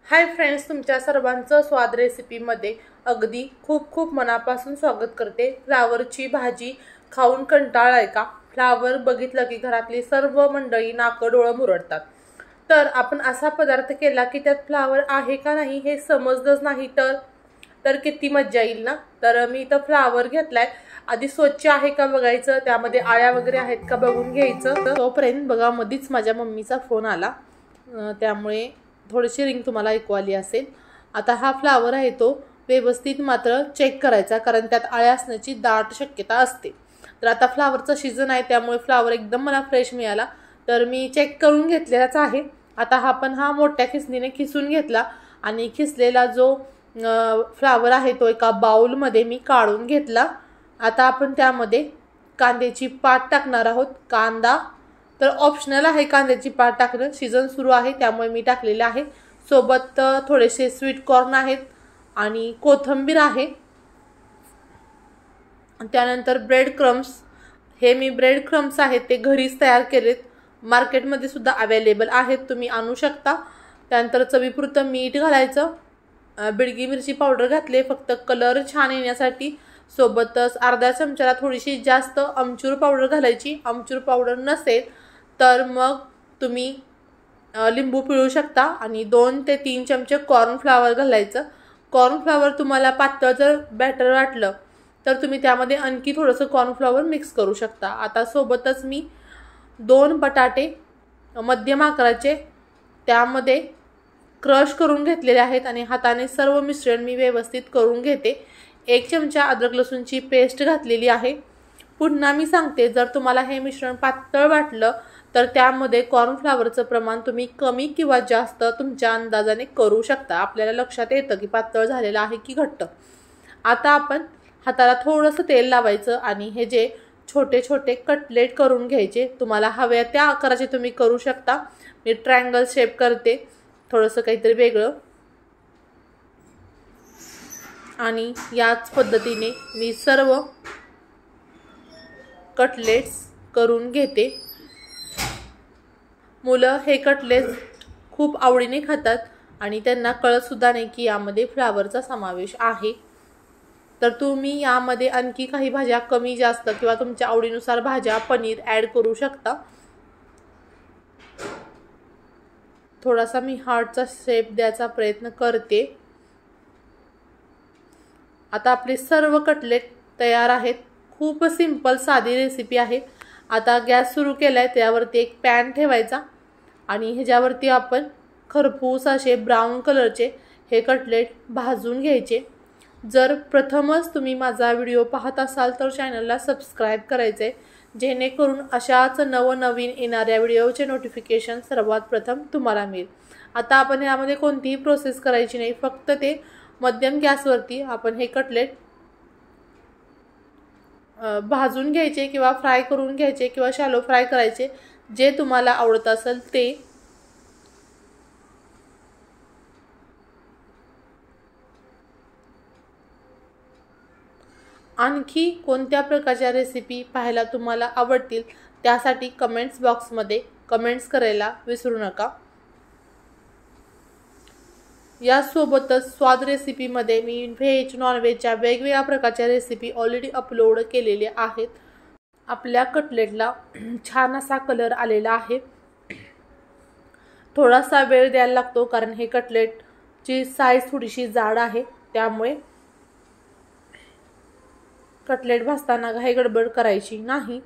Hi friends, तुमच्या सर्वांचं स्वाद रेसिपीमध्ये अगदी खूप खूप मनापासून स्वागत करते। फ्लावरची भाजी खाऊन कंटाळलाय का? फ्लावर बघितलं की घरातली सर्व मंडळी नाकडोळं मुरडतात। तर आपण असा पदार्थ केला की त्यात फ्लावर आहे का नाही हे समजलंच नाही तर किती मज्जा येईल ना। तर मी इथं फ्लावर घेतलाय। आधी स्वच्छ आहे का बघायचं, त्यामध्ये आळ्या वगैरे आहेत का बघून घ्यायचं। तोपर्यंत बघा मधीच माझ्या मम्मीचा फोन आला, त्यामुळे थोडीशी रिंग तुम्हाला ऐकू आली असेल। आता हा फ्लावर आहे तो व्यवस्थित मात्र चेक करायचा, कारण त्यात आळ्या असण्याची दाट शक्यता असते। तर आता फ्लावरचा सीजन आहे त्यामुळे फ्लावर एकदम मला फ्रेश मिळाला, तर मी चेक करून घेतलेलाच आहे। आता हा मोठ्या खिसणीने खिसून घेतला आणि खिसलेला जो फ्लावर आहे तो एका बाउलमध्ये मी काढून घेतला। आता आपण त्यामध्ये कांद्याची पात टाकणार आहोत। कांदा तर ऑप्शनल आहे, कांद्याची पात टाकणं, सीजन सुरू आहे त्यामुळे मी टाकलेले आहे। सोबत थोडेसे स्वीट कॉर्न आहेत आणि कोथिंबीर आहे। त्यानंतर ब्रेड क्रम्स, हे मी ब्रेड क्रम्स आहेत ते घरीच तयार केलेत, मार्केटमध्ये सुद्धा अवेलेबल आहेत, तुम्ही आणू शकता। त्यानंतर चवीपुरतं मीठ घालायचं, बिडगी मिरची पावडर घातले फक्त कलर छान येण्यासाठी। सोबतच अर्धा चमच्याला थोडीशी जास्त आमचूर पावडर घालायची। आमचूर पावडर नसेल तर मग तुम्ही लिंबू पिळू शकता आणि 2 ते 3 चमचे कॉर्न फ्लावर घालायचं। कॉर्न फ्लावर तुम्हाला पातळ जर बॅटर वाटलं तर तुम्ही त्यामध्ये आणखी थोडंसं कॉर्न फ्लावर मिक्स करू शकता। आता सोबतच मी 2 बटाटे मध्यम आकाराचे त्यामध्ये क्रश करून घेतलेले आहेत आणि हाताने सर्व मिश्रण मी व्यवस्थित करून घेते। 1 चमचा अद्रक लसूणची पेस्ट घातलेली आहे। पुन्हा मी सांगते, जर तुम्हाला हे मिश्रण पातळ वाटलं तर त्यामध्ये कॉर्न फ्लावरचं प्रमाण तुम्ही कमी किंवा जास्त तुमच्या अंदाजाने करू शकता। आपल्याला लक्षात येतं की पातळ झालेलं आहे की घट्ट। आता आपण हाताला थोडंसं तेल लावायचं आणि हे जे छोटे छोटे कटलेट करून घ्यायचे, तुम्हाला हव्या त्या आकाराचे तुम्ही करू शकता। मी ट्रायंगल शेप करते, थोडंसं काहीतरी वेगळं, आणि याच पद्धतीने मी सर्व कटलेट्स करून घेते। मुलं हे कटलेट्स खूप आवडीने खातात आणि त्यांना कळत सुद्धा नाही की यामध्ये फ्लावरचा समावेश आहे। तर तुम्ही यामध्ये आणखी काही भाज्या कमी जास्त किंवा तुमच्या आवडीनुसार भाज्या पनीर ॲड करू शकता। थोडासा मी हार्टचा शेप द्यायचा प्रयत्न करते। आता आपले सर्व कटलेट तयार आहेत। खूप सिंपल साधी रेसिपी आहे। आता गॅस सुरू केलाय, त्यावरती एक पॅन ठेवायचा आणि ह्याच्यावरती आपण खरपूस असे ब्राऊन कलरचे हे कटलेट भाजून घ्यायचे। जर प्रथमच तुम्ही माझा व्हिडिओ पाहत असाल तर चॅनलला सबस्क्राईब करायचे, जेणेकरून अशाच नवनवीन येणाऱ्या व्हिडिओचे नोटिफिकेशन सर्वात प्रथम तुम्हाला मिळेल। आता आपण यामध्ये कोणतीही प्रोसेस करायची नाही, फक्त ते मध्यम गॅसवरती आपण हे कटलेट भाजून घ्यायचे किंवा फ्राय करून घ्यायचे किंवा शॅलो फ्राय करायचे, जे तुम्हाला आवडत असेल ते। आणखी कोणत्या प्रकारच्या रेसिपी पाहायला तुम्हाला आवडतील त्यासाठी कमेंट्स बॉक्समध्ये कमेंट्स करायला विसरू नका। यासोबतच स्वाद रेसिपीमध्ये मी व्हेज नॉनव्हेजच्या वेगवेगळ्या प्रकारच्या रेसिपी ऑलरेडी अपलोड केलेल्या आहेत। आपल्या कटलेटला छान असा कलर आलेला आहे। थोडासा वेळ द्यायला लागतो कारण हे कटलेटची साईज थोडीशी जाड आहे, त्यामुळे कटलेट भाजताना घाई गडबड करायची नाही।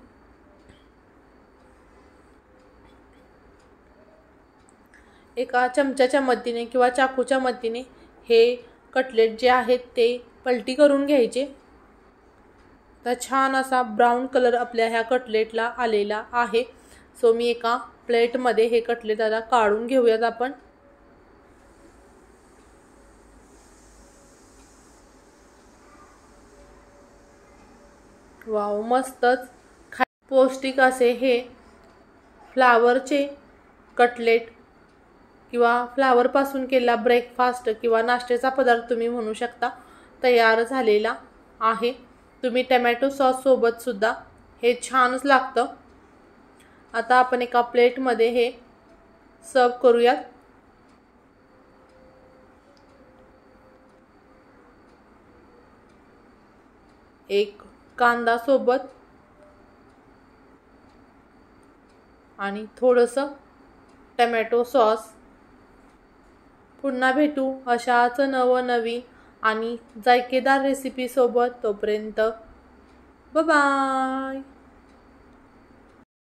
एका चमच्याच्या मदतीने किंवा चाकूच्या मदतीने हे कटलेट जे आहेत ते पलटी करून घ्यायचे। तर छान असा ब्राऊन कलर आपल्या ह्या कटलेटला आलेला आहे। सो मी एका प्लेटमध्ये हे कटलेट आता काढून घेऊयात आपण। वाव, मस्तच पौष्टिक असे हे फ्लावरचे कटलेट किंवा फ्लावरपासून केलेला ब्रेकफास्ट किंवा नाश्त्याचा पदार्थ तुम्ही म्हणू शकता, तयार झालेला आहे। तुम्ही टोमॅटो सॉस सोबत सुद्धा हे छानच लागतं। आता आपण एका प्लेटमध्ये हे सर्व करूयात। एक कांदा सोबत आणि थोडंसं टमॅटो सॉस. पुन्हा भेटू अशाच नवनवीन आणि जायकेदार रेसिपी सोबत. तोपर्यंत बाय.